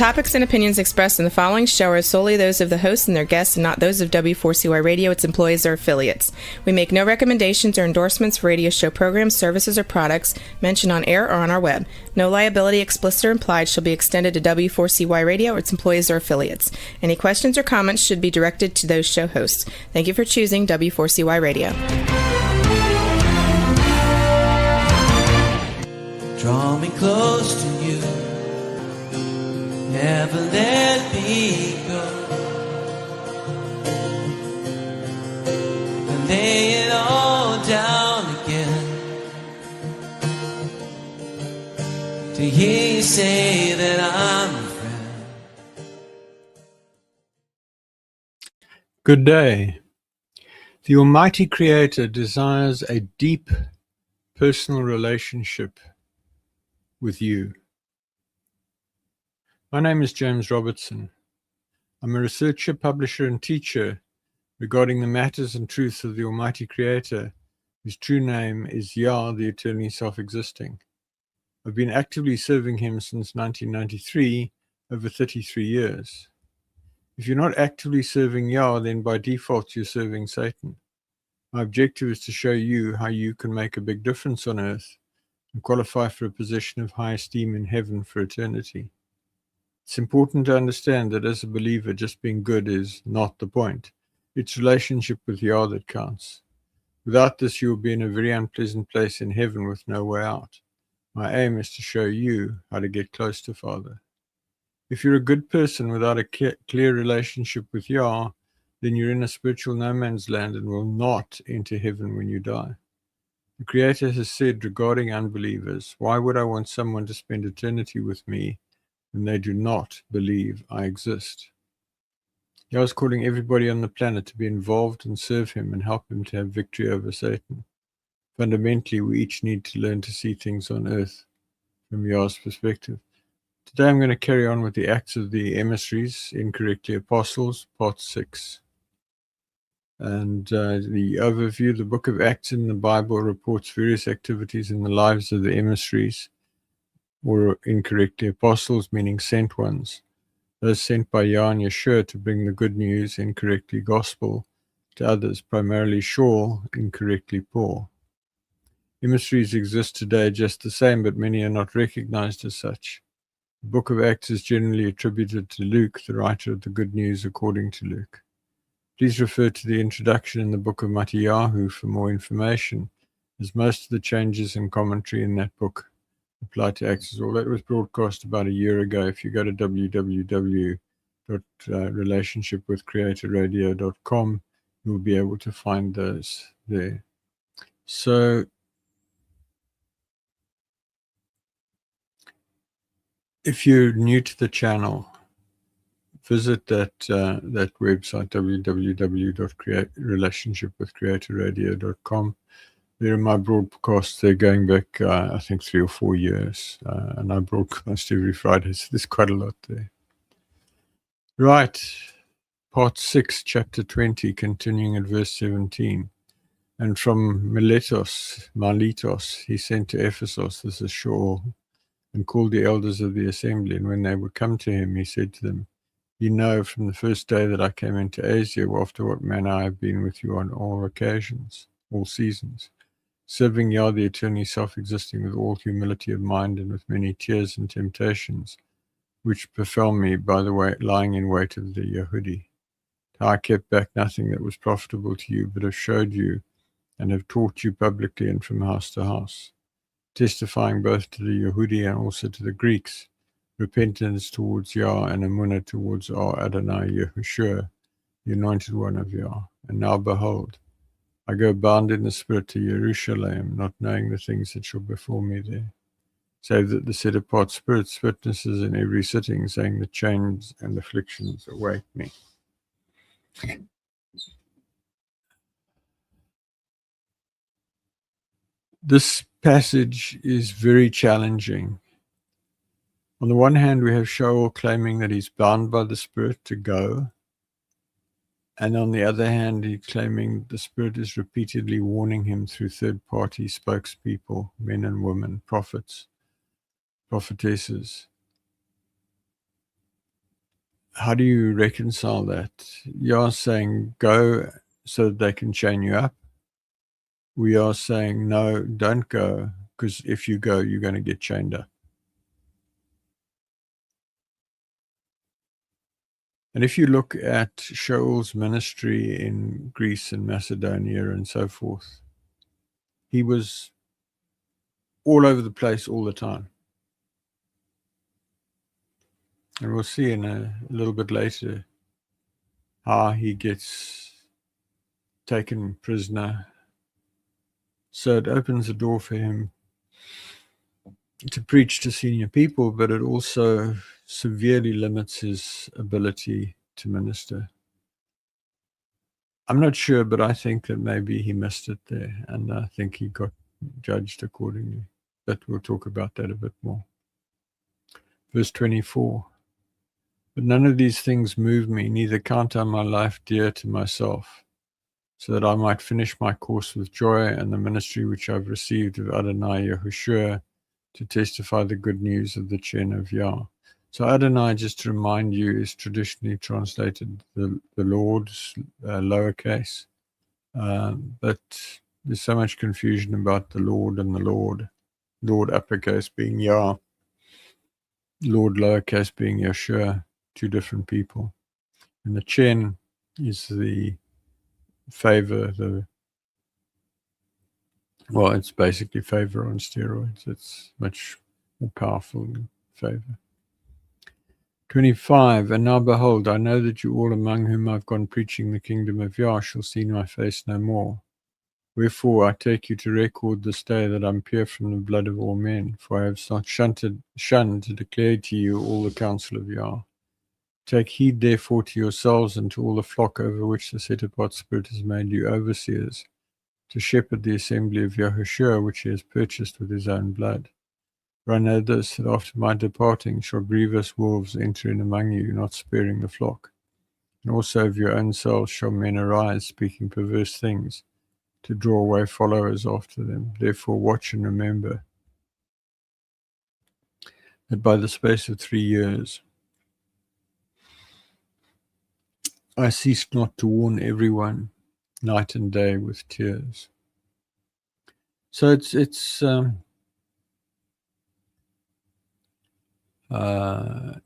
topics and opinions expressed in the following show are solely those of the hosts and their guests and not those of W4CY Radio, its employees, or affiliates. We make no recommendations or endorsements for radio show programs, services, or products mentioned on air or on our web. No liability, explicit or implied, shall be extended to W4CY Radio or its employees or affiliates. Any questions or comments should be directed to those show hosts. Thank you for choosing W4CY Radio. Draw me close to you, never let me go, and lay it all down again, to hear you say that I'm a friend. Good day. The Almighty Creator desires a deep personal relationship with you. My name is James Robertson. I'm a researcher, publisher, and teacher regarding the matters and truths of the Almighty Creator, whose true name is Yah, the eternally self-existing. I've been actively serving him since 1993, over 33 years. If you're not actively serving Yah, then by default you're serving Satan. My objective is to show you how you can make a big difference on earth and qualify for a position of high esteem in heaven for eternity. It's important to understand that as a believer, just being good is not the point. It's relationship with Yah that counts. Without this, you will be in a very unpleasant place in heaven with no way out. My aim is to show you how to get close to Father. If you're a good person without a clear relationship with Yah, then you're in a spiritual no man's land and will not enter heaven when you die. The Creator has said regarding unbelievers, why would I want someone to spend eternity with me when they do not believe I exist? Yah is calling everybody on the planet to be involved and serve him and help him to have victory over Satan. Fundamentally, we each need to learn to see things on earth from Yah's perspective. Today I'm going to carry on with the Acts of the Emissaries, Incorrectly Apostles, Part 6. And the overview, the book of Acts in the Bible reports various activities in the lives of the emissaries, or incorrectly apostles, meaning sent ones, those sent by Yah and Yahooshua to bring the good news, incorrectly gospel, to others, primarily Shaul, incorrectly Paul. Emissaries exist today just the same, but many are not recognized as such. The book of Acts is generally attributed to Luke, the writer of the good news according to Luke. Please refer to the introduction in the book of Matthew for more information, as most of the changes and commentary in that book apply to Acts as well. That was broadcast about a year ago. If you go to www.relationshipwithcreatorradio.com, you'll be able to find those there. So, if you're new to the channel, visit that website, www.relationshipwithcreatorradio.com. There are my broadcasts. They're going back, I think, 3 or 4 years. And I broadcast every Friday, so there's quite a lot there. Right. Part 6, Chapter 20, continuing at verse 17. And from Miletus, he sent to Ephesus, this is Shaul, and called the elders of the assembly. And when they would come to him, he said to them, you know from the first day that I came into Asia, after what manner I have been with you on all occasions, all seasons, serving Yah the eternally self-existing with all humility of mind and with many tears and temptations, which befell me by the way lying in wait of the Yehudi. How I kept back nothing that was profitable to you, but have showed you and have taught you publicly and from house to house, testifying both to the Yehudi and also to the Greeks, repentance towards Yah and emunah towards our Adonai Yahooshua, the anointed one of Yah. And now behold, I go bound in the spirit to Jerusalem, not knowing the things that shall befall me there, save that the set apart spirits witnesses in every sitting, saying the chains and afflictions await me. This passage is very challenging. On the one hand, we have Shaul claiming that he's bound by the Spirit to go. And on the other hand, he's claiming the Spirit is repeatedly warning him through third-party spokespeople, men and women, prophets, prophetesses. how do you reconcile that? You're saying go so that they can chain you up. We are saying no, don't go, because if you go, you're going to get chained up. And if you look at Shaul's ministry in Greece and Macedonia and so forth, he was all over the place all the time. And we'll see in a little bit later how he gets taken prisoner. So it opens the door for him to preach to senior people, but it also severely limits his ability to minister. I'm not sure, but I think that maybe he missed it there, and I think he got judged accordingly. But we'll talk about that a bit more. Verse 24. But none of these things move me, neither count I my life dear to myself, so that I might finish my course with joy and the ministry which I've received of Adonai Yahooshua to testify the good news of the chain of Yah. So Adonai, just to remind you, is traditionally translated the Lord's lowercase. But there's so much confusion about the Lord and the Lord. Lord uppercase being Yah, Lord lowercase being Yeshua, two different people. And the chen is the favor, it's basically favor on steroids. It's much more powerful than favor. 25. And now behold, I know that you all among whom I've gone preaching the kingdom of Yah shall see my face no more. Wherefore I take you to record this day that I'm pure from the blood of all men, for I have not shunned to declare to you all the counsel of Yah. Take heed therefore to yourselves and to all the flock over which the set apart Spirit has made you overseers, to shepherd the assembly of Yahooshua, which he has purchased with his own blood. For I know this, that after my departing shall grievous wolves enter in among you, not sparing the flock. And also of your own selves shall men arise, speaking perverse things, to draw away followers after them. Therefore watch and remember that by the space of 3 years I ceased not to warn everyone night and day with tears. So it's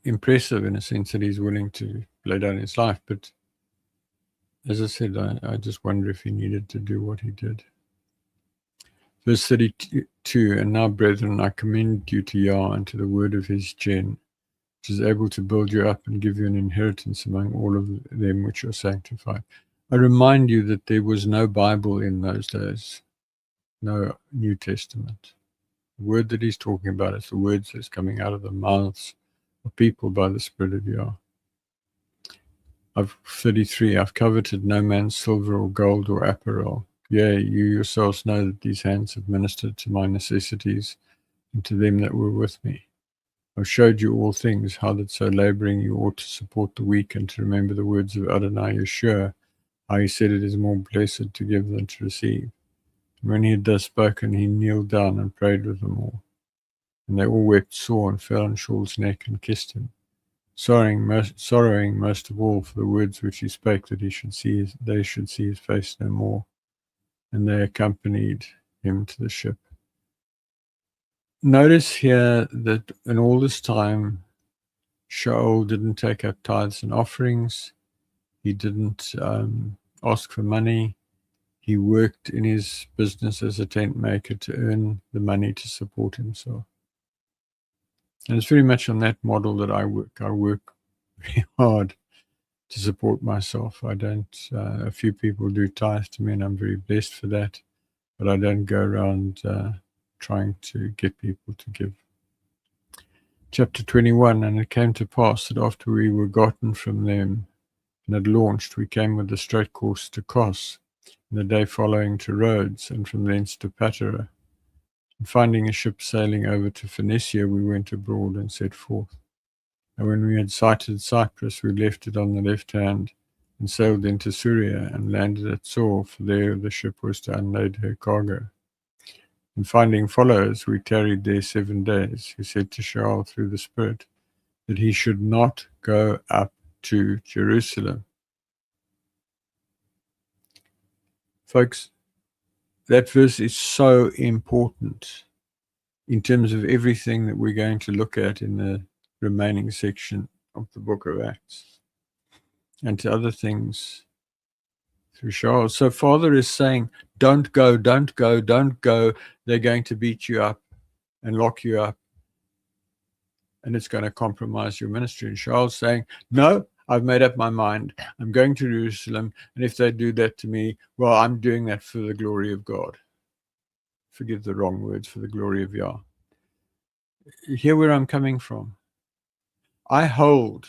impressive in a sense that he's willing to lay down his life, but as I said, I just wonder if he needed to do what he did. Verse 32, and now, brethren, I commend you to Yah and to the word of his chen, which is able to build you up and give you an inheritance among all of them which are sanctified. I remind you that there was no Bible in those days, no New Testament. The word that he's talking about is the words that's coming out of the mouths of people by the Spirit of Yah. 33, I've coveted no man's silver or gold or apparel. Yea, you yourselves know that these hands have ministered to my necessities and to them that were with me. I've showed you all things, how that so laboring you ought to support the weak and to remember the words of Adonai Yeshua, how he said it is more blessed to give than to receive. And when he had thus spoken, he kneeled down and prayed with them all. And they all wept sore and fell on Shaul's neck and kissed him, sorrowing most of all for the words which he spake, that they should see his face no more. And they accompanied him to the ship. Notice here that in all this time, Shaul didn't take up tithes and offerings. He didn't ask for money. He worked in his business as a tent maker to earn the money to support himself. And it's very much on that model that I work. I work very hard to support myself. I don't, a few people do tithe to me, and I'm very blessed for that. But I don't go around trying to get people to give. Chapter 21, and it came to pass that after we were gotten from them and had launched, we came with a straight course to Kos, and the day following to Rhodes, and from thence to Patara. And finding a ship sailing over to Phoenicia, we went abroad and set forth. And when we had sighted Cyprus, we left it on the left hand, and sailed into Syria, and landed at Saul, for there the ship was to unload her cargo. And finding followers, we tarried there 7 days, who said to Shaul through the Spirit that he should not go up to Jerusalem. Folks, that verse is so important in terms of everything that we're going to look at in the remaining section of the book of Acts, and to other things through Shaul. So Father is saying, don't go, don't go, don't go. They're going to beat you up and lock you up, and it's going to compromise your ministry. And Shaul's saying, no, I've made up my mind. I'm going to Jerusalem, and if they do that to me, well, I'm doing that for the glory of God. Forgive the wrong words, for the glory of Yah. Hear where I'm coming from. I hold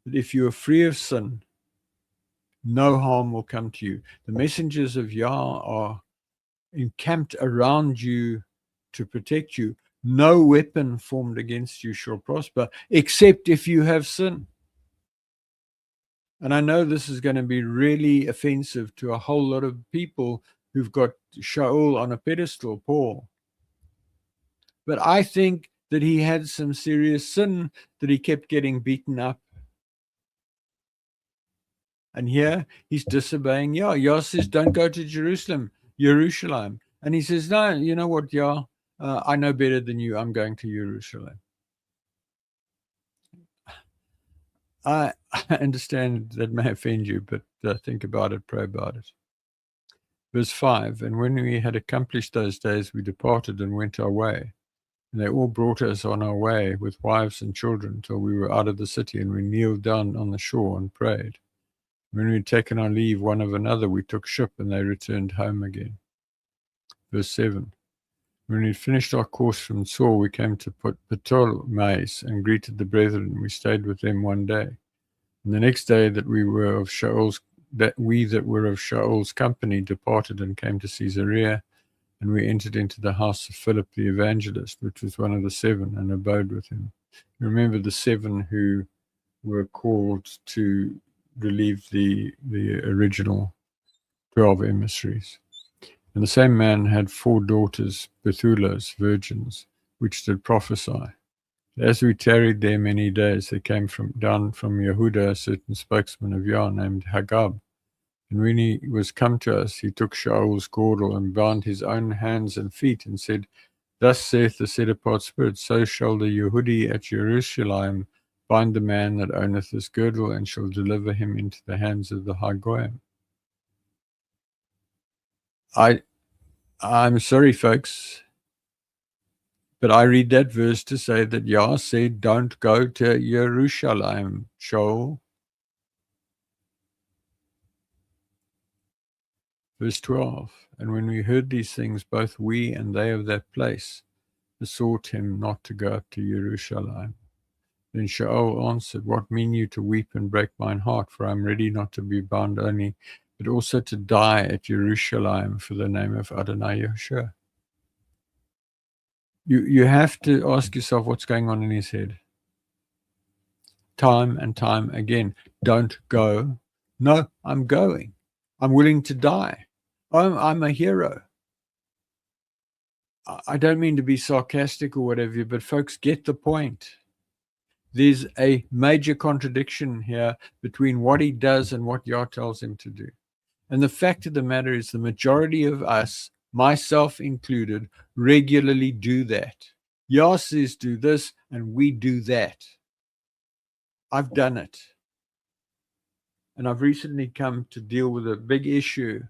that if you are free of sin, no harm will come to you. The messengers of Yah are encamped around you to protect you. No weapon formed against you shall prosper, except if you have sin. And I know this is going to be really offensive to a whole lot of people who've got Shaul on a pedestal, Paul. But I think that he had some serious sin, that he kept getting beaten up. And here he's disobeying Yah. Yah says, don't go to Jerusalem. And he says, no, you know what, Yah? I know better than you. I'm going to Jerusalem. I understand that may offend you, but think about it, pray about it. Verse 5, and when we had accomplished those days, we departed and went our way. And they all brought us on our way with wives and children till we were out of the city, and we kneeled down on the shore and prayed. When we had taken our leave one of another, we took ship, and they returned home again. Verse 7, when we had finished our course from Saul, we came to Ptolemais and greeted the brethren. We stayed with them one day. And the next day that we were of Shaul's company departed and came to Caesarea, and we entered into the house of Philip the evangelist, which was one of the 7, and abode with him. Remember the 7 who were called to relieve the original 12 emissaries. And the same man had 4 daughters, Bethuelahs, virgins, which did prophesy. As we tarried there many days, there came down from Yehuda a certain spokesman of Yah named Hagab. And when he was come to us, he took Shaul's girdle and bound his own hands and feet, and said, thus saith the set-apart Spirit, so shall the Yehudi at Jerusalem bind the man that owneth this girdle, and shall deliver him into the hands of the high goyim. I'm sorry, folks, but I read that verse to say that Yah said, don't go to Jerusalem, Shaul. Verse 12, and when we heard these things, both we and they of that place besought him not to go up to Jerusalem. Then Shaul answered, what mean you to weep and break mine heart? For I am ready not to be bound only, but also to die at Jerusalem for the name of Adonai Yahooshua. You have to ask yourself what's going on in his head. Time and time again, don't go. No, I'm going. I'm willing to die. I'm a hero. I don't mean to be sarcastic or whatever, but folks, get the point. There's a major contradiction here between what he does and what Yah tells him to do. And the fact of the matter is the majority of us, myself included, regularly do that. Yah says do this, and we do that. I've done it. And I've recently come to deal with a big issue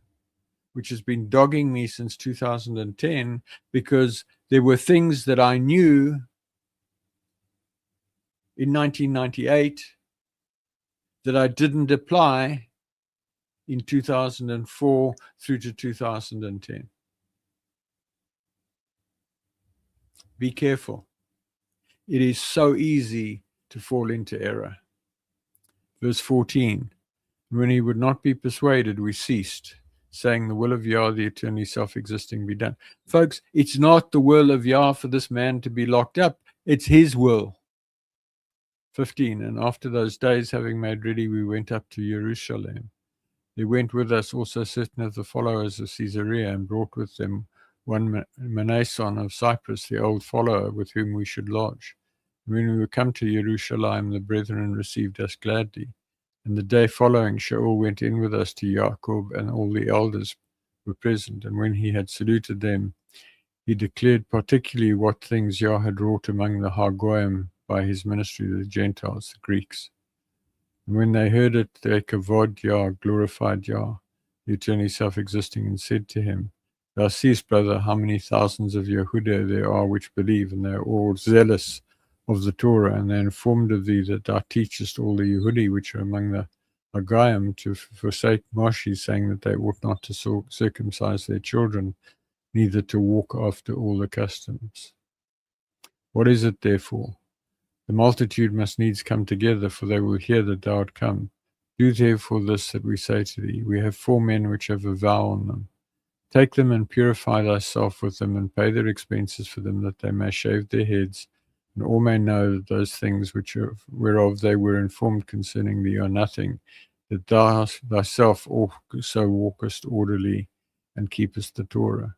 which has been dogging me since 2010, because there were things that I knew in 1998 that I didn't apply in 2004 through to 2010. Be careful. It is so easy to fall into error. Verse 14, when he would not be persuaded, we ceased, saying the will of Yah, the eternally self-existing, be done. Folks, it's not the will of Yah for this man to be locked up. It's his will. 15, and after those days, having made ready, we went up to Jerusalem. There went with us also certain of the followers of Caesarea, and brought with them one Manason of Cyprus, the old follower, with whom we should lodge. When we were come to Jerusalem, the brethren received us gladly. And the day following, Shaul went in with us to Jacob, and all the elders were present. And when he had saluted them, he declared particularly what things Yah had wrought among the Hagoyim by his ministry to the Gentiles, the Greeks. And when they heard it, they kavod Yah, glorified Yah, the eternally self-existing, and said to him, Thou seest, brother, how many thousands of Yehuda there are which believe, and they are all zealous of the Torah, and they are informed of thee that thou teachest all the Yehudi which are among the Agayim to forsake Moshe, saying that they ought not to circumcise their children, neither to walk after all the customs. What is it, therefore? The multitude must needs come together, for they will hear that thou art come. Do therefore this that we say to thee. We have 4 men which have a vow on them. Take them and purify thyself with them, and pay their expenses for them, that they may shave their heads, and all may know that those things whereof they were informed concerning thee are nothing, that thou thyself also walkest orderly and keepest the Torah.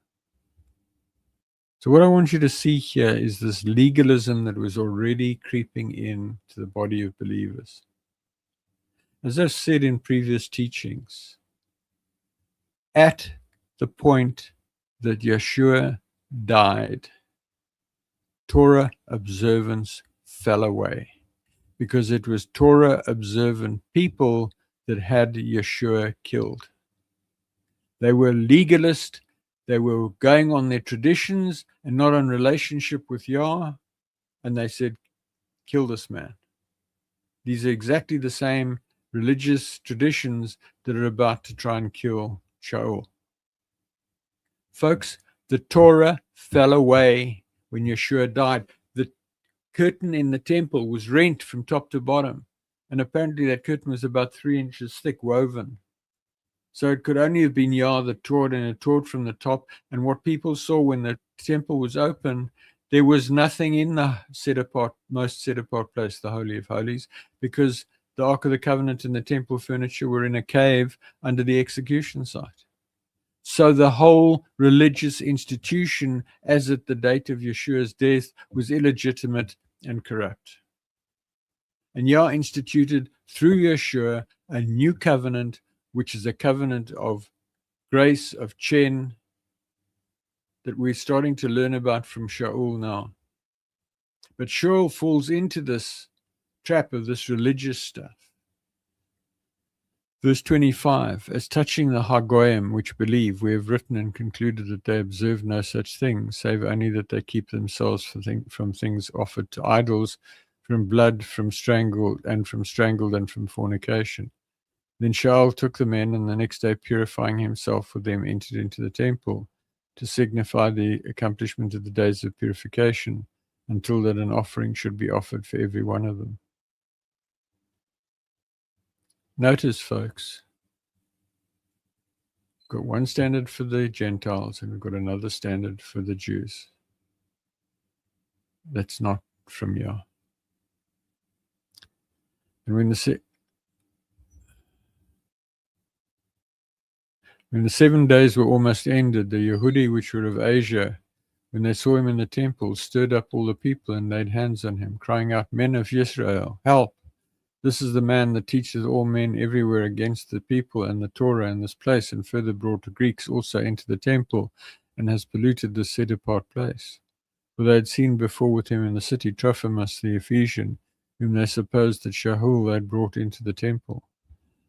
So what I want you to see here is this legalism that was already creeping in to the body of believers. As I've said in previous teachings, at the point that Yeshua died, Torah observance fell away, because it was Torah observant people that had Yeshua killed. They were legalist. They were going on their traditions and not on relationship with Yah. And they said, kill this man. These are exactly the same religious traditions that are about to try and kill Shaul. Folks, the Torah fell away when Yeshua died. The curtain in the temple was rent from top to bottom. And apparently that curtain was about 3 inches thick, woven. So it could only have been Yah that taught, and it taught from the top. And what people saw when the temple was open, there was nothing in the most set apart place, the Holy of Holies, because the Ark of the Covenant and the temple furniture were in a cave under the execution site. So the whole religious institution, as at the date of Yeshua's death, was illegitimate and corrupt. And Yah instituted through Yeshua a new covenant, which is a covenant of grace, of Chen, that we're starting to learn about from Shaul now. But Shaul falls into this trap of this religious stuff. Verse 25, as touching the Hagoyim which believe, we have written and concluded that they observe no such thing, save only that they keep themselves from things offered to idols, from blood, from strangled and from fornication. Then Shaul took the men, and the next day, purifying himself for them, entered into the temple to signify the accomplishment of the days of purification, until that an offering should be offered for every one of them. Notice, folks, we've got one standard for the Gentiles, and we've got another standard for the Jews. That's not from Yah. And when the 7 days were almost ended, the Yehudi which were of Asia, when they saw him in the temple, stirred up all the people and laid hands on him, crying out, Men of Israel, help! This is the man that teaches all men everywhere against the people and the Torah in this place, and further brought the Greeks also into the temple, and has polluted this set-apart place. For they had seen before with him in the city Trophimus the Ephesian, whom they supposed that Shaul had brought into the temple.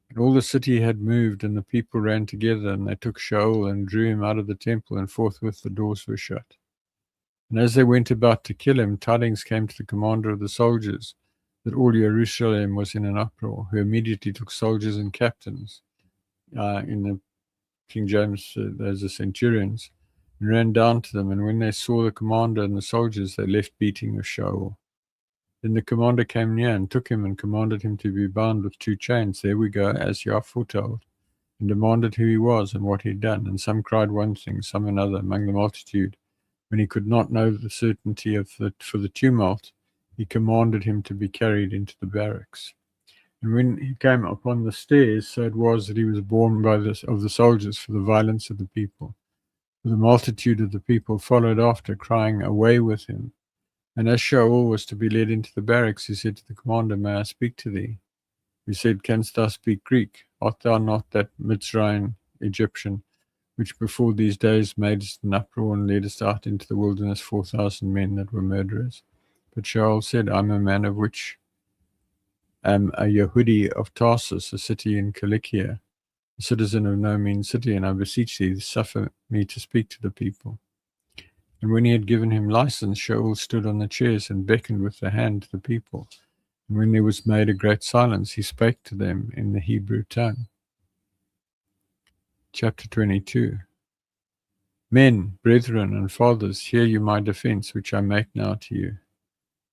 And all the city had moved, and the people ran together, and they took Shaul and drew him out of the temple, and forthwith the doors were shut. And as they went about to kill him, tidings came to the commander of the soldiers that all Jerusalem was in an uproar, who immediately took soldiers and captains, in the King James, those are centurions, and ran down to them. And when they saw the commander and the soldiers, they left beating of Shaul. Then the commander came near and took him and commanded him to be bound with 2 chains. There we go, as Yah foretold, and demanded who he was and what he had done. And some cried one thing, some another among the multitude. When he could not know the certainty for the tumult, he commanded him to be carried into the barracks. And when he came upon the stairs, so it was that he was borne of the soldiers for the violence of the people. For the multitude of the people followed after, crying, Away with him! And as Shaul was to be led into the barracks, he said to the commander, "May I speak to thee?" He said, "Canst thou speak Greek? Art thou not that Mitzrayim Egyptian, which before these days madest an uproar and ledest out into the wilderness 4,000 men that were murderers?" But Shaul said, "I'm a man of which am a Yehudi of Tarsus, a city in Cilicia, a citizen of no mean city, and I beseech thee, suffer me to speak to the people." And when he had given him license, Shaul stood on the chairs and beckoned with the hand to the people. And when there was made a great silence, he spake to them in the Hebrew tongue. Chapter 22. Men, brethren, and fathers, hear you my defense, which I make now to you.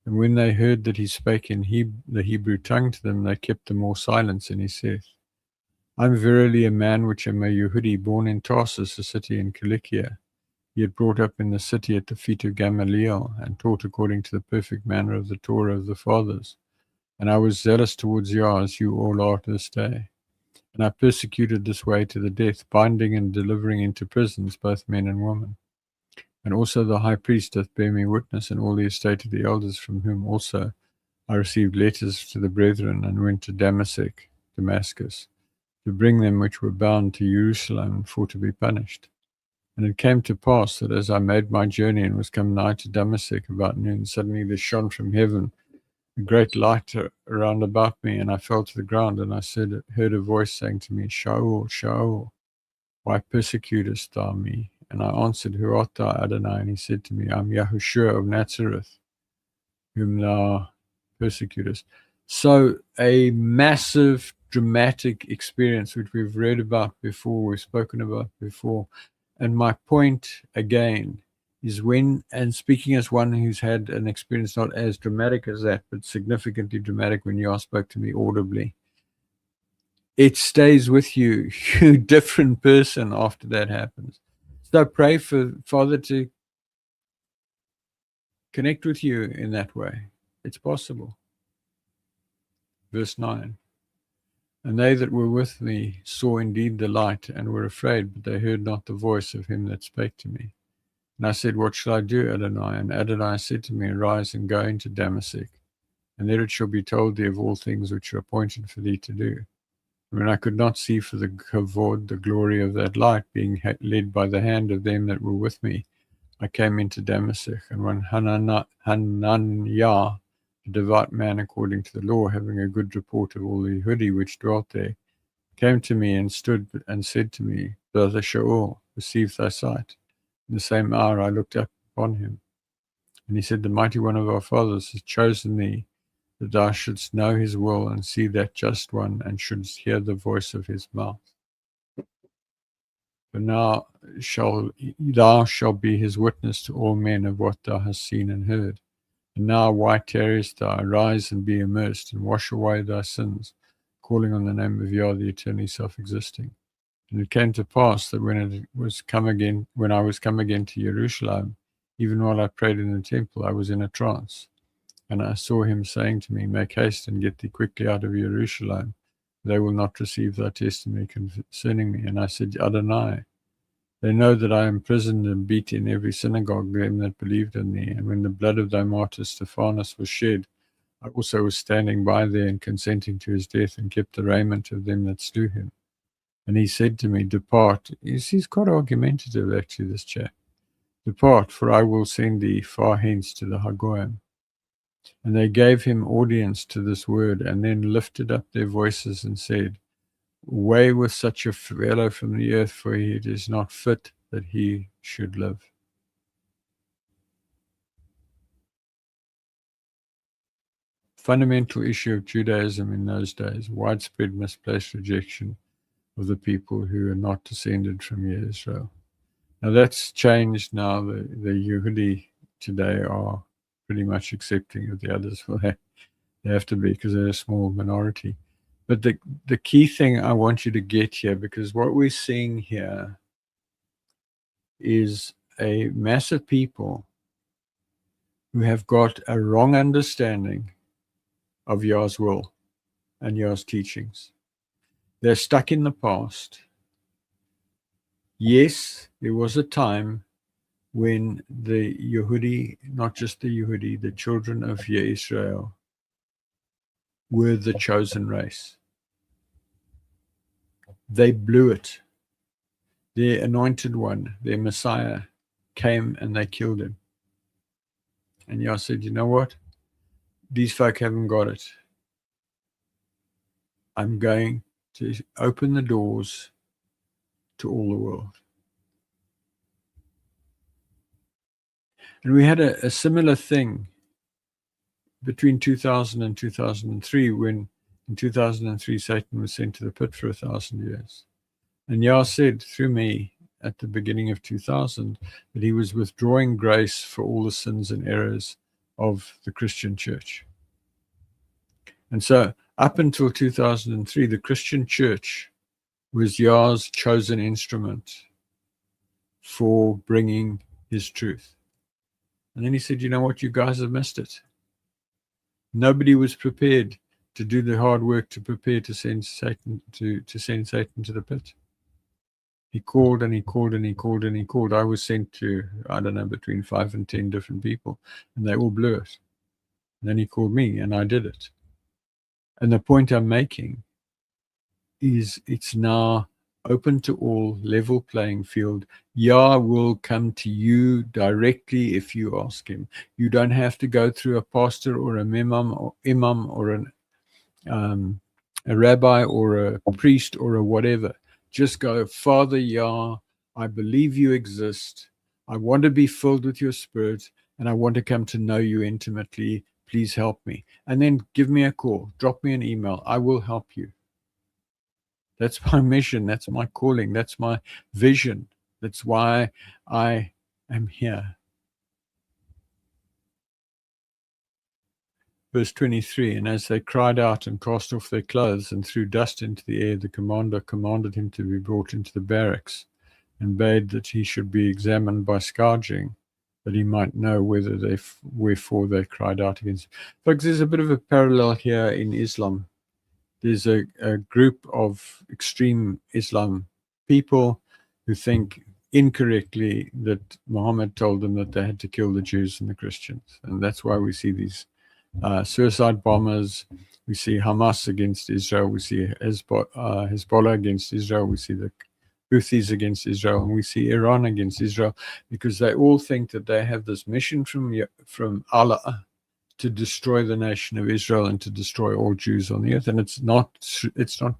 And when they heard that he spake in the Hebrew tongue to them, they kept the more silence, and he saith, I am verily a man which am a Yehudi, born in Tarsus, a city in Cilicia, yet brought up in the city at the feet of Gamaliel, and taught according to the perfect manner of the Torah of the fathers. And I was zealous towards Yah, as you all are this day. And I persecuted this way to the death, binding and delivering into prisons both men and women. And also the high priest doth bear me witness, and all the estate of the elders, from whom also I received letters to the brethren, and went to Damascus, to bring them which were bound to Jerusalem for to be punished. And it came to pass that as I made my journey and was come nigh to Damascus about noon, suddenly there shone from heaven a great light around about me, and I fell to the ground, and I heard a voice saying to me, Shaul, Shaul, why persecutest thou me? And I answered, Who art thou, Adonai? And he said to me, I'm Yahooshua of Nazareth, whom thou persecutest. So a massive, dramatic experience, which we've read about before, we've spoken about before. And my point, again, is when, and speaking as one who's had an experience not as dramatic as that, but significantly dramatic when Yah spoke to me audibly, it stays with you. You're a different person after that happens. So pray for Father to connect with you in that way. It's possible. Verse 9. And they that were with me saw indeed the light, and were afraid, but they heard not the voice of him that spake to me. And I said, What shall I do, Adonai? And Adonai said to me, Arise and go into Damascus, and there it shall be told thee of all things which are appointed for thee to do. And when I could not see for the kavod, the glory of that light, being led by the hand of them that were with me, I came into Damascus, and when Hananiah, a devout man according to the law, having a good report of all the Yehudi which dwelt there, came to me and stood and said to me, Brother Shaul, receive thy sight. In the same hour I looked up upon him. And he said, The mighty one of our fathers has chosen thee, that thou shouldst know his will and see that just one, and shouldst hear the voice of his mouth. But now thou shalt be his witness to all men of what thou hast seen and heard. And now why tarriest thou? Arise and be immersed, and wash away thy sins, calling on the name of Yah, the eternally self-existing. And it came to pass that when I was come again to Jerusalem, even while I prayed in the temple, I was in a trance. And I saw him saying to me, Make haste and get thee quickly out of Jerusalem. They will not receive thy testimony concerning me. And I said, Adonai, they know that I am imprisoned and beat in every synagogue them that believed in thee. And when the blood of thy martyr Stephanus was shed, I also was standing by there and consenting to his death, and kept the raiment of them that slew him. And he said to me, Depart. He's quite argumentative, actually, this chap. Depart, for I will send thee far hence to the Hagoyim. And they gave him audience to this word, and then lifted up their voices and said, Away with such a fellow from the earth, for it is not fit that he should live. Fundamental issue of Judaism in those days, widespread misplaced rejection of the people who are not descended from Israel. Now that's changed now. The Yehudi today are pretty much accepting of the others. Well, they have to be, because they're a small minority. But the key thing I want you to get here, because what we're seeing here is a mass of people who have got a wrong understanding of Yah's will and Yah's teachings. They're stuck in the past. Yes, there was a time when the Yehudi, not just the Yehudi, the children of Israel were the chosen race. They blew it. Their anointed one, their Messiah, came and they killed him. And Yah said, you know what? These folk haven't got it. I'm going to open the doors to all the world. And we had a similar thing between 2000 and 2003, when in 2003 Satan was sent to the pit for 1,000 years. And Yah said through me at the beginning of 2000 that he was withdrawing grace for all the sins and errors of the Christian church. And so up until 2003, the Christian church was Yah's chosen instrument for bringing his truth. And then he said, you know what, you guys have missed it. Nobody was prepared to do the hard work to prepare to send Satan to the pit. He called and he called and he called and he called. I was sent to, I don't know, between 5 and 10 different people, and they all blew it. And then he called me and I did it. And the point I'm making is it's now open to all, level playing field. Yah will come to you directly if you ask him. You don't have to go through a pastor or a imam or a rabbi or a priest or a whatever. Just go, Father Yah, I believe you exist. I want to be filled with your spirit, and I want to come to know you intimately. Please help me. And then give me a call. Drop me an email. I will help you. That's my mission. That's my calling. That's my vision. That's why I am here. Verse 23, and as they cried out and cast off their clothes and threw dust into the air, the commander commanded him to be brought into the barracks and bade that he should be examined by scourging, that he might know wherefore they cried out against him. Folks, there's a bit of a parallel here in Islam. There's a group of extreme Islam people who think incorrectly that Muhammad told them that they had to kill the Jews and the Christians. And that's why we see these suicide bombers. We see Hamas against Israel. We see Hezbollah against Israel. We see the Houthis against Israel. And we see Iran against Israel, because they all think that they have this mission from Allah to destroy the nation of Israel and to destroy all Jews on the earth. And it's not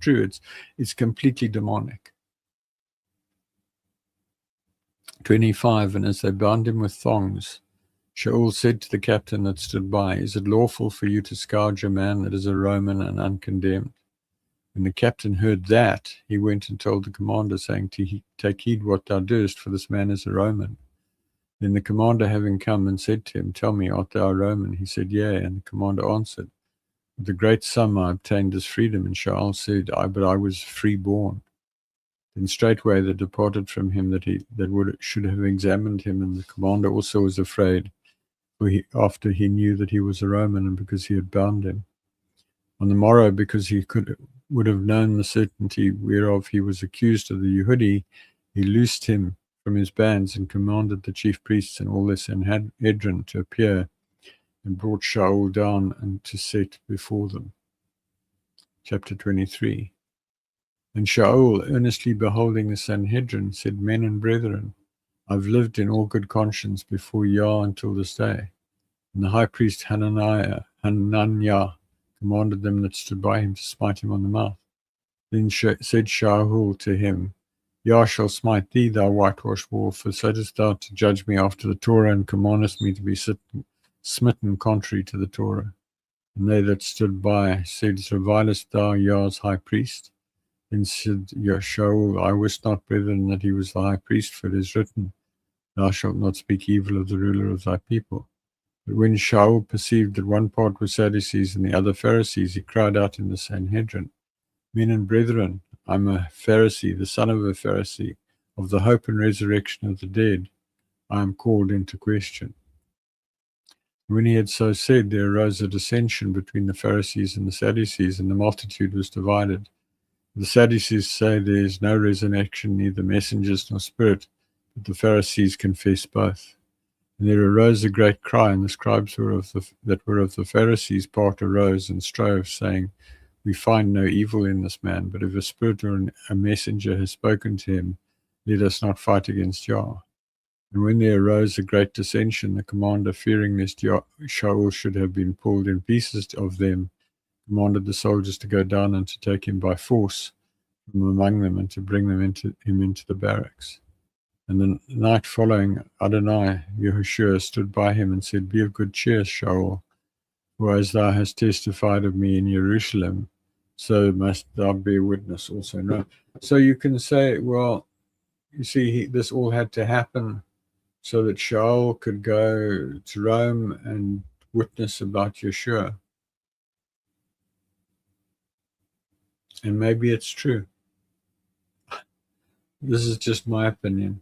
true. It's completely demonic. 25, and as they bound him with thongs, Shaul said to the captain that stood by, is it lawful for you to scourge a man that is a Roman and uncondemned? When the captain heard that, he went and told the commander, saying, take heed what thou doest, for this man is a Roman. Then the commander, having come and said to him, tell me, art thou a Roman? He said, yea. And the commander answered, with a great sum I obtained as freedom. And Shaul said, but I was freeborn. Then straightway they departed from him that should have examined him. And the commander also was afraid, after he knew that he was a Roman, and because he had bound him. On the morrow, because he would have known the certainty whereof he was accused of the Yehudi, he loosed him from his bands and commanded the chief priests and all the Sanhedrin to appear, and brought Shaul down and to sit before them. Chapter 23. And Shaul, earnestly beholding the Sanhedrin, said, men and brethren, I've lived in all good conscience before Yah until this day. And the high priest Hananiah commanded them that stood by him to smite him on the mouth. Then said Shaul to him, Yah shall smite thee, thou whitewashed wall, for saidest thou to judge me after the Torah, and commandest me to be smitten contrary to the Torah. And they that stood by said, revilest thou Yah's high priest? Then said Shaul, I wist not, brethren, that he was the high priest, for it is written, thou shalt not speak evil of the ruler of thy people. But when Shaul perceived that one part were Sadducees and the other Pharisees, he cried out in the Sanhedrin, men and brethren, I'm a Pharisee, the son of a Pharisee, of the hope and resurrection of the dead. I am called into question. When he had so said, there arose a dissension between the Pharisees and the Sadducees, and the multitude was divided. The Sadducees say there is no resurrection, neither messengers nor spirit, But the Pharisees confessed both. And there arose a great cry, and the scribes that were of the Pharisees' part arose and strove, saying, We find no evil in this man, but if a spirit or a messenger has spoken to him, let us not fight against Yah. And when there arose a great dissension, the commander, fearing lest Shaul should have been pulled in pieces of them, commanded the soldiers to go down and to take him by force from among them and to bring him into the barracks. And the night following, Adonai, Yahooshua, stood by him and said, Be of good cheer, Shaul, for as thou hast testified of me in Jerusalem, so must thou bear witness also in Rome. So you can say, well, you see, this all had to happen so that Shaul could go to Rome and witness about Yeshua. And maybe it's true. This is just my opinion.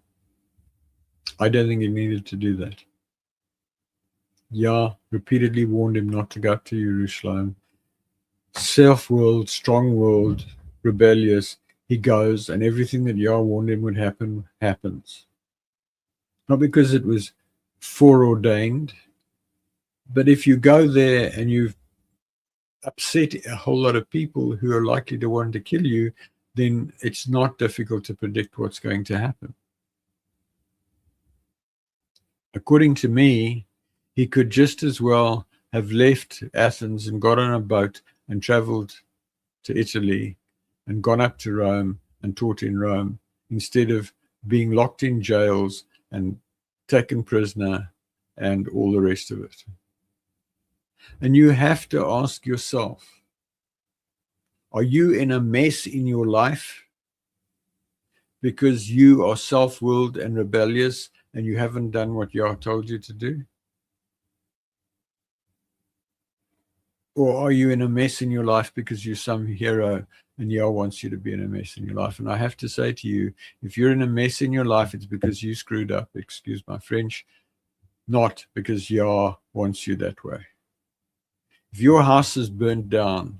I don't think he needed to do that. Yah repeatedly warned him not to go up to Jerusalem. Self-willed, strong-willed, rebellious, he goes, and everything that Yah warned him would happen, happens. Not because it was foreordained, but if you go there and you've upset a whole lot of people who are likely to want to kill you, then it's not difficult to predict what's going to happen. According to me, he could just as well have left Athens and got on a boat and traveled to Italy and gone up to Rome and taught in Rome instead of being locked in jails and taken prisoner and all the rest of it. And you have to ask yourself, are you in a mess in your life because you are self-willed and rebellious and you haven't done what Yah told you to do? Or are you in a mess in your life because you're some hero and Yah wants you to be in a mess in your life? And I have to say to you, if you're in a mess in your life, it's because you screwed up, excuse my French, not because Yah wants you that way. If your house is burnt down,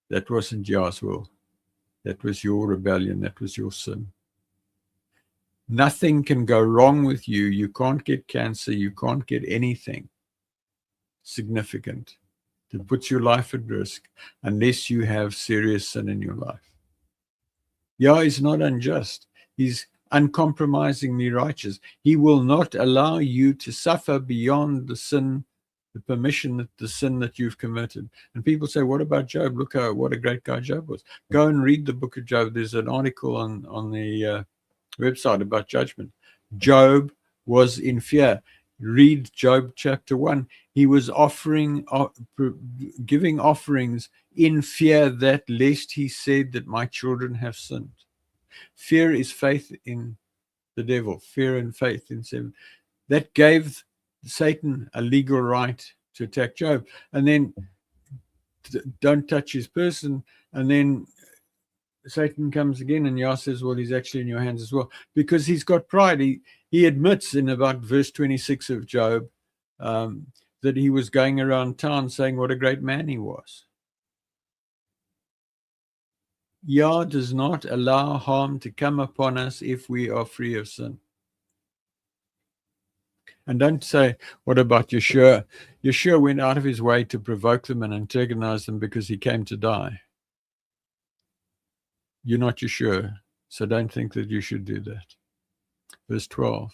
that wasn't Yah's will. That was your rebellion. That was your sin. Nothing can go wrong with you. You can't get cancer. You can't get anything significant that puts your life at risk unless you have serious sin in your life. Yah is not unjust. He's uncompromisingly righteous. He will not allow you to suffer beyond the sin, the permission, the sin that you've committed. And people say, what about Job? Look what a great guy Job was. Go and read the book of Job. There's an article on the website about judgment. Job was in fear. Read Job chapter 1. He was giving offerings in fear that lest he said that my children have sinned. Fear is faith in the devil. Fear and faith in sin. That gave Satan a legal right to attack Job. And then don't touch his person. And then Satan comes again and Yah says, well, he's actually in your hands as well. Because he's got pride. He admits in about verse 26 of Job that he was going around town saying what a great man he was. Yah does not allow harm to come upon us if we are free of sin. And don't say, what about Yeshua? Yeshua went out of his way to provoke them and antagonize them because he came to die. You're not Yeshua, so don't think that you should do that. Verse 12.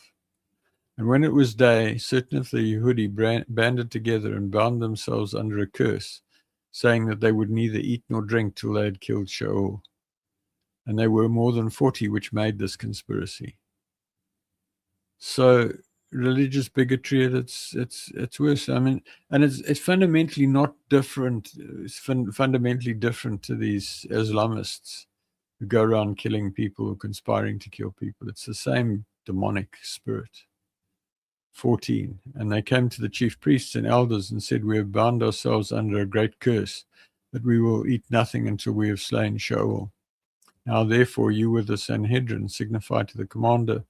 And when it was day, certain of the Yehudi banded together and bound themselves under a curse, saying that they would neither eat nor drink till they had killed Shaul. And they were more than 40 which made this conspiracy. So religious bigotry, it's worse. I mean, and it's fundamentally not different. It's fundamentally different to these Islamists who go around killing people or conspiring to kill people. It's the same demonic spirit. 14. And they came to the chief priests and elders and said, we have bound ourselves under a great curse, that we will eat nothing until we have slain Shaul. Now therefore you with the Sanhedrin signify to the commander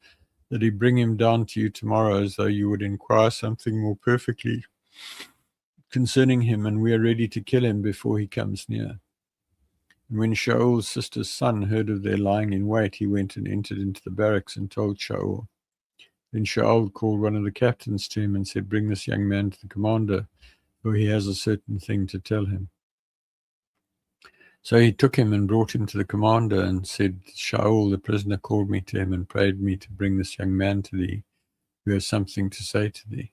that he bring him down to you tomorrow, as though you would inquire something more perfectly concerning him, and we are ready to kill him before he comes near. And when Shaul's sister's son heard of their lying in wait, he went and entered into the barracks and told Shaul. Then Shaul called one of the captains to him and said, "Bring this young man to the commander, for he has a certain thing to tell him." So he took him and brought him to the commander and said, "Shaul, the prisoner, called me to him and prayed me to bring this young man to thee, who has something to say to thee."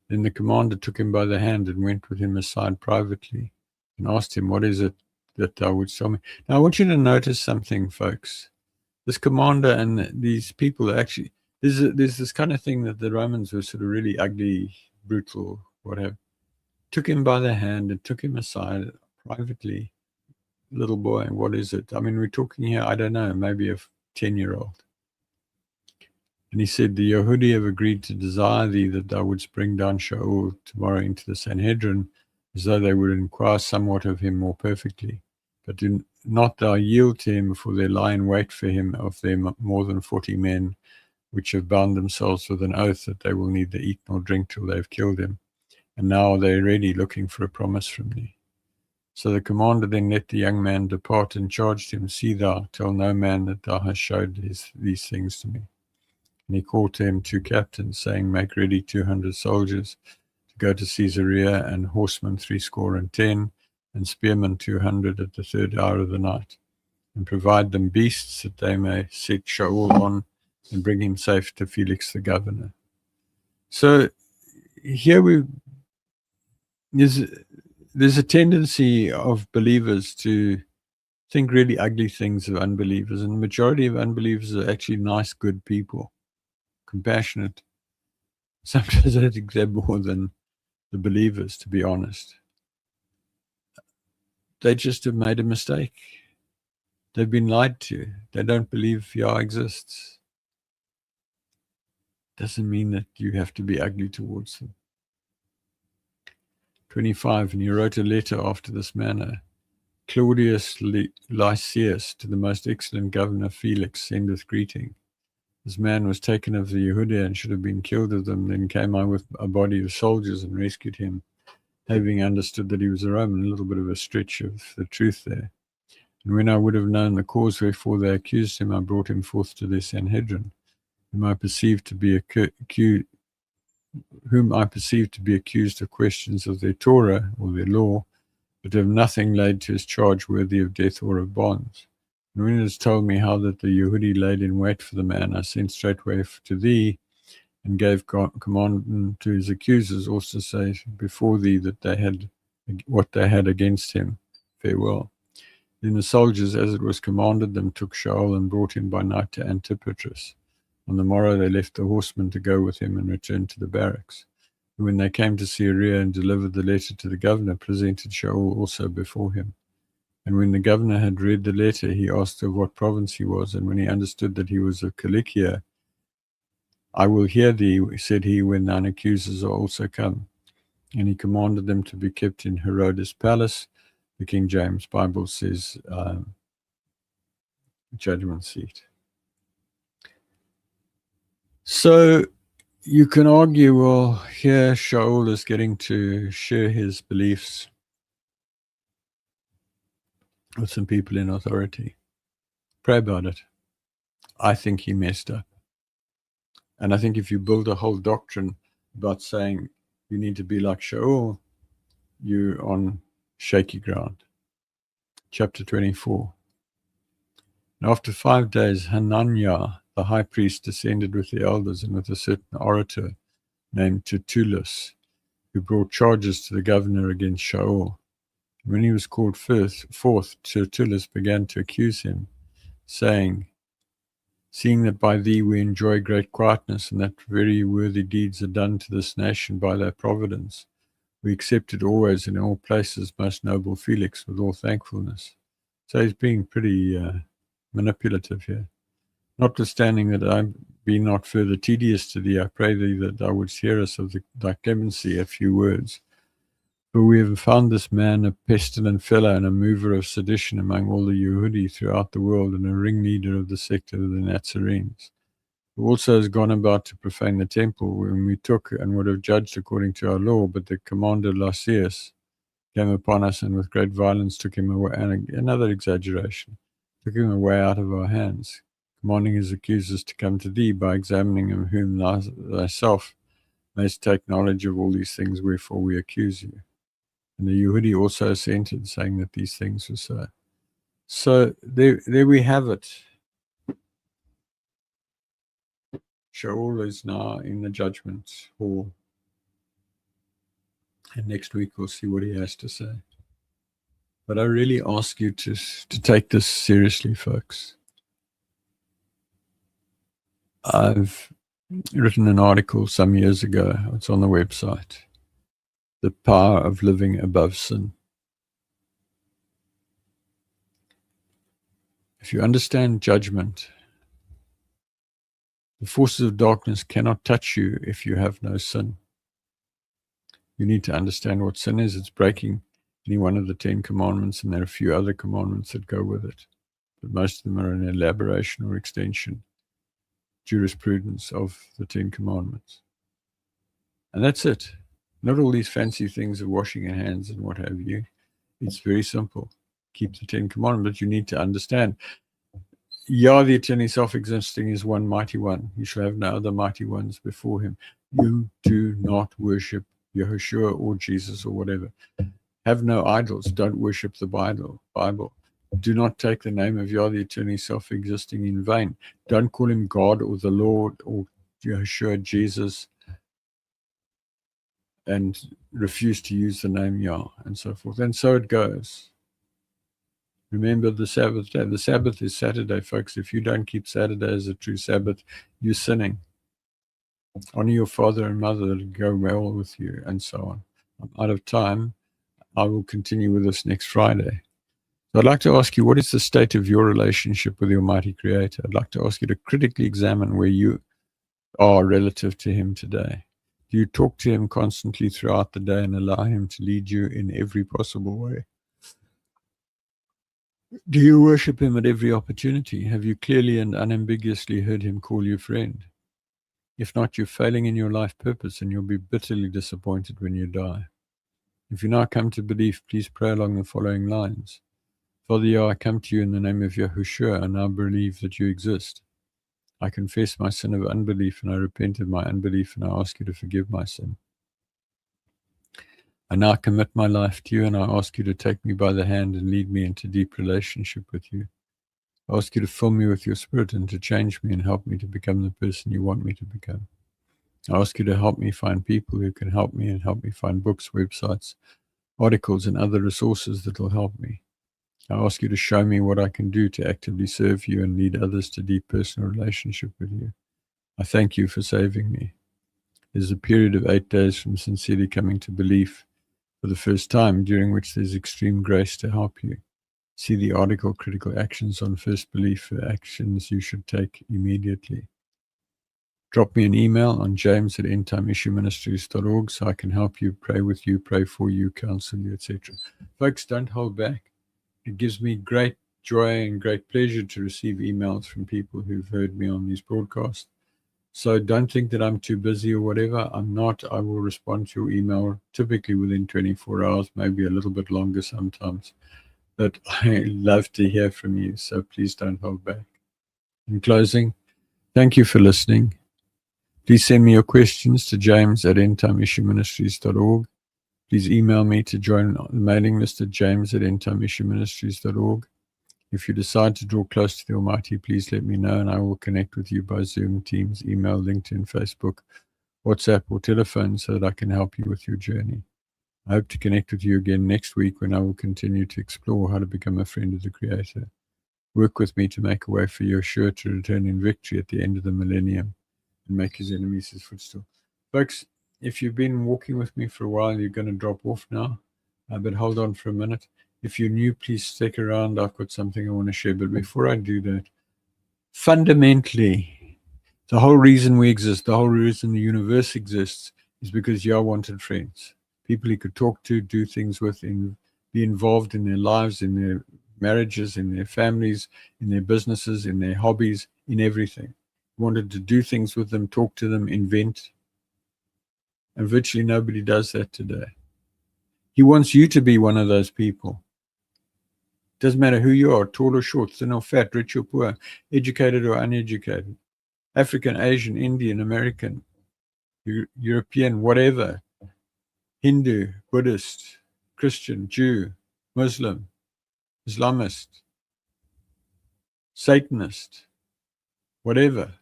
Then the commander took him by the hand and went with him aside privately and asked him, "What is it that thou wouldst tell me?" Now, I want you to notice something, folks. This commander and these people are actually, there's this kind of thing that the Romans were sort of really ugly, brutal, whatever. Took him by the hand and took him aside privately. Little boy, what is it? I mean, we're talking here, I don't know, maybe a 10-year-old. And he said, "The Yehudi have agreed to desire thee that thou wouldst bring down Shaul tomorrow into the Sanhedrin, as though they would inquire somewhat of him more perfectly. But do not thou yield to him, for they lie in wait for him of their more than 40 men, which have bound themselves with an oath that they will neither eat nor drink till they have killed him. And now they are ready, looking for a promise from thee." So the commander then let the young man depart and charged him, "See thou, tell no man that thou hast showed these things to me." And he called to him 2 captains, saying, "Make ready 200 soldiers to go to Caesarea, and horsemen 70, and spearmen 200 at the 3rd hour of the night. And provide them beasts, that they may set Shaul on and bring him safe to Felix the governor." So here there's a tendency of believers to think really ugly things of unbelievers, and the majority of unbelievers are actually nice, good people, compassionate. Sometimes I think they're more than the believers, to be honest. They just have made a mistake. They've been lied to. They don't believe Yah exists. Doesn't mean that you have to be ugly towards them. 25, and he wrote a letter after this manner. "Claudius Lysias, to the most excellent governor Felix, sendeth greeting. This man was taken of the Yehudah and should have been killed of them. Then came I with a body of soldiers and rescued him, having understood that he was a Roman." A little bit of a stretch of the truth there. "And when I would have known the cause wherefore they accused him, I brought him forth to their Sanhedrin, whom I perceived to be accused of questions of their Torah or their law, but have nothing laid to his charge worthy of death or of bonds. And when it is told me how that the Yehudi laid in wait for the man, I sent straightway to thee, and gave command to his accusers, also say before thee that they had what they had against him. Farewell." Then the soldiers, as it was commanded them, took Shaul and brought him by night to Antipatris. On the morrow they left the horsemen to go with him and returned to the barracks. And when they came to Caesarea and delivered the letter to the governor, presented Shaul also before him. And when the governor had read the letter, he asked of what province he was. And when he understood that he was of Cilicia, "I will hear thee," said he, "when thine accusers are also come." And he commanded them to be kept in Herod's palace. The King James Bible says judgment seat. So you can argue, well, here Shaul is getting to share his beliefs with some people in authority. Pray about it. I think he messed up. And I think if you build a whole doctrine about saying you need to be like Shaul, you're on shaky ground. Chapter 24. And after 5 days, Hananiah, the high priest, descended with the elders and with a certain orator named Tertullus, who brought charges to the governor against Shaul. And when he was called forth, Tertullus began to accuse him, saying, "Seeing that by thee we enjoy great quietness, and that very worthy deeds are done to this nation by thy providence, we accept it always in all places, most noble Felix, with all thankfulness." So he's being pretty manipulative here. "Notwithstanding that I be not further tedious to thee, I pray thee that thou wouldst hear us of thy clemency a few words. For we have found this man a pestilent fellow and a mover of sedition among all the Yehudi throughout the world, and a ringleader of the sect of the Nazarenes, who also has gone about to profane the temple, whom we took and would have judged according to our law, but the commander Lysias, came upon us, and with great violence took him away. And another exaggeration, took him away out of our hands, commanding his accusers to come to thee by examining him, whom thyself mayst take knowledge of all these things, wherefore we accuse you. And the Yehudi also assented, saying that these things were so. So there we have it. Shaul is now in the judgment hall. And next week we'll see what he has to say. But I really ask you to take this seriously, folks. I've written an article some years ago. It's on the website. The Power of Living Above Sin. If you understand judgment, the forces of darkness cannot touch you if you have no sin. You need to understand what sin is. It's breaking any one of the 10 commandments, and there are a few other commandments that go with it. But most of them are an elaboration or extension, jurisprudence of the 10 commandments. And that's it. Not all these fancy things of washing your hands and what have you. It's very simple. Keep the 10 commandments. You need to understand Yah, the eternally self-existing, is one mighty one. You shall have no other mighty ones before him. You do not worship Yahooshua or Jesus or whatever. Have no idols. Don't worship the Bible. Do not take the name of Yah, the eternally self-existing, in vain. Don't call him God or the Lord or Yahooshua, Jesus, and refuse to use the name Yah, and so forth. And so it goes. Remember the Sabbath day. The Sabbath is Saturday, folks. If you don't keep Saturday as a true Sabbath, you're sinning. Honor your father and mother, that'll go well with you, and so on. I'm out of time. I will continue with this next Friday. So I'd like to ask you, what is the state of your relationship with the Almighty Creator? I'd like to ask you to critically examine where you are relative to him today. Do you talk to him constantly throughout the day and allow him to lead you in every possible way? Do you worship him at every opportunity? Have you clearly and unambiguously heard him call you friend? If not, you're failing in your life purpose, and you'll be bitterly disappointed when you die. If you now come to belief, please pray along the following lines. Father Yah, I come to you in the name of Yahooshua, and I believe that you exist. I confess my sin of unbelief, and I repent of my unbelief, and I ask you to forgive my sin. I now commit my life to you, and I ask you to take me by the hand and lead me into deep relationship with you. I ask you to fill me with your spirit and to change me and help me to become the person you want me to become. I ask you to help me find people who can help me, and help me find books, websites, articles, and other resources that will help me. I ask you to show me what I can do to actively serve you and lead others to deep personal relationship with you. I thank you for saving me. There's a period of 8 days from sincerely coming to belief for the first time, during which there's extreme grace to help you. See the article, Critical Actions on First Belief, for actions you should take immediately. Drop me an email on james@endtimeissueministries.org so I can help you, pray with you, pray for you, counsel you, etc. Folks, don't hold back. It gives me great joy and great pleasure to receive emails from people who've heard me on these broadcasts. So don't think that I'm too busy or whatever. I'm not. I will respond to your email typically within 24 hours, maybe a little bit longer sometimes. But I love to hear from you, so please don't hold back. In closing, thank you for listening. Please send me your questions to james@endtimeissueministries.org. Please email me to join the mailing list at james@endtimeissueministries.org. If you decide to draw close to the Almighty, please let me know, and I will connect with you by Zoom, Teams, email, LinkedIn, Facebook, WhatsApp, or telephone so that I can help you with your journey. I hope to connect with you again next week, when I will continue to explore how to become a friend of the Creator. Work with me to make a way for Yahshua to return in victory at the end of the millennium and make his enemies his footstool. Folks, if you've been walking with me for a while, you're going to drop off now, but hold on for a minute. If you're new, please stick around. I've got something I want to share. But before I do that, fundamentally, the whole reason we exist, the whole reason the universe exists, is because Yah wanted friends. People he could talk to, do things with, be involved in their lives, in their marriages, in their families, in their businesses, in their hobbies, in everything. He wanted to do things with them, talk to them, invent. And virtually nobody does that today. He wants you to be one of those people. Doesn't matter who you are, tall or short, thin or fat, rich or poor, educated or uneducated, African, Asian, Indian, American, European, whatever, Hindu, Buddhist, Christian, Jew, Muslim, Islamist, Satanist, whatever,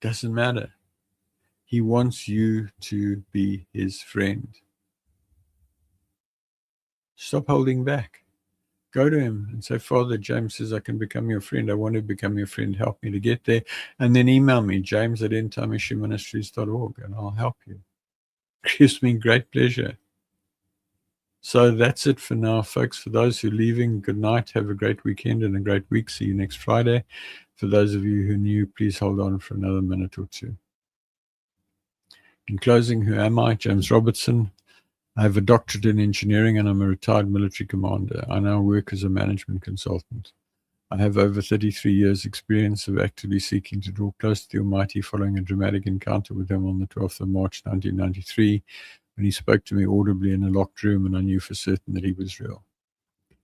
doesn't matter. He wants you to be his friend. Stop holding back. Go to him and say, Father, James says I can become your friend. I want to become your friend. Help me to get there. And then email me, james@endtimeissueministries.org, and I'll help you. It gives me great pleasure. So that's it for now, folks. For those who are leaving, good night. Have a great weekend and a great week. See you next Friday. For those of you who are new, please hold on for another minute or two. In closing, who am I? James Robertson. I have a doctorate in engineering and I'm a retired military commander. I now work as a management consultant. I have over 33 years' experience of actively seeking to draw close to the Almighty following a dramatic encounter with him on the 12th of March 1993 when he spoke to me audibly in a locked room and I knew for certain that he was real.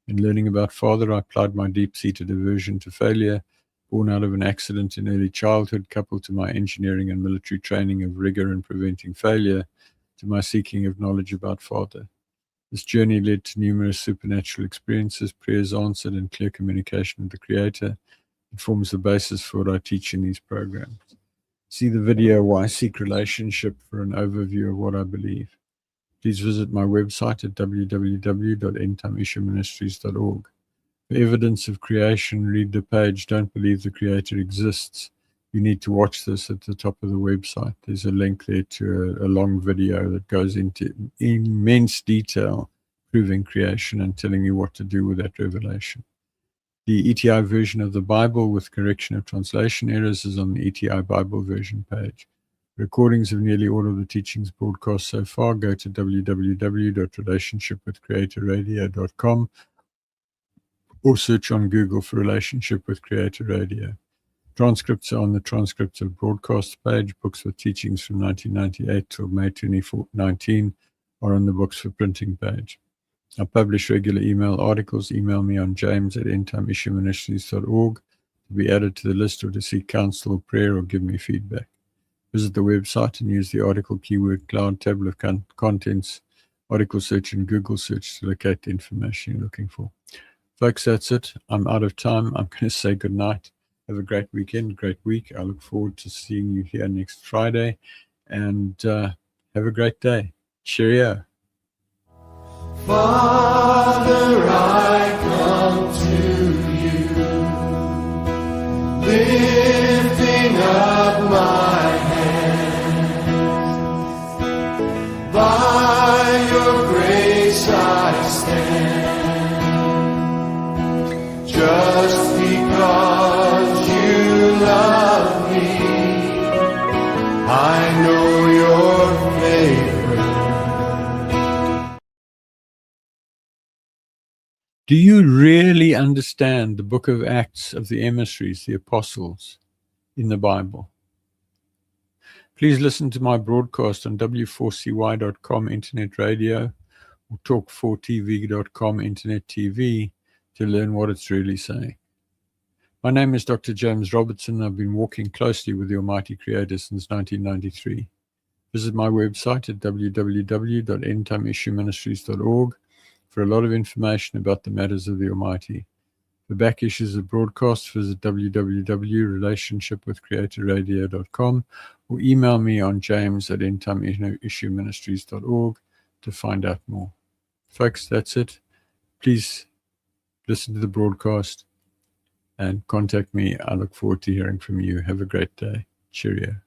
In learning about Father, I applied my deep-seated aversion to failure, born out of an accident in early childhood, coupled to my engineering and military training of rigor in preventing failure, to my seeking of knowledge about Father. This journey led to numerous supernatural experiences, prayers answered, and clear communication with the Creator. It forms the basis for what I teach in these programs. See the video Why Seek Relationship for an overview of what I believe. Please visit my website at www.endtimeissueministries.org. For evidence of creation, read the page Don't Believe the Creator Exists. You need to watch this at the top of the website. There's a link there to a long video that goes into immense detail proving creation and telling you what to do with that revelation. The ETI version of the Bible with correction of translation errors is on the ETI Bible version page. Recordings of nearly all of the teachings broadcast so far go to www.relationshipwithcreatorradio.com or search on Google for Relationship with Creator Radio. Transcripts are on the transcripts of broadcast page. Books with teachings from 1998 till May 2019 are on the books for printing page. I publish regular email articles. Email me on james@endtimeissueministries.org to be added to the list or to seek counsel or prayer or give me feedback. Visit the website and use the article keyword cloud table of contents, article search and Google search to locate the information you're looking for. Folks, that's it. I'm out of time. I'm going to say good night. Have a great weekend, great week. I look forward to seeing you here next Friday. And have a great day. Cheerio. Father, I come to you, lifting up my hands. By your grace I stand, just because you love me. I know your favor. Do you really understand the book of Acts of the Emissaries, the Apostles, in the Bible? Please listen to my broadcast on w4cy.com internet radio or talk4tv.com internet TV to learn what it's really saying. My name is Dr. James Robertson. I've been walking closely with the Almighty Creator since 1993. Visit my website at www.endtimeissueministries.org for a lot of information about the matters of the Almighty. For back issues of broadcasts, visit www.relationshipwithcreatorradio.com or email me on james@endtimeissueministries.org to find out more. Folks, that's it. Please listen to the broadcast and contact me. I look forward to hearing from you. Have a great day. Cheerio.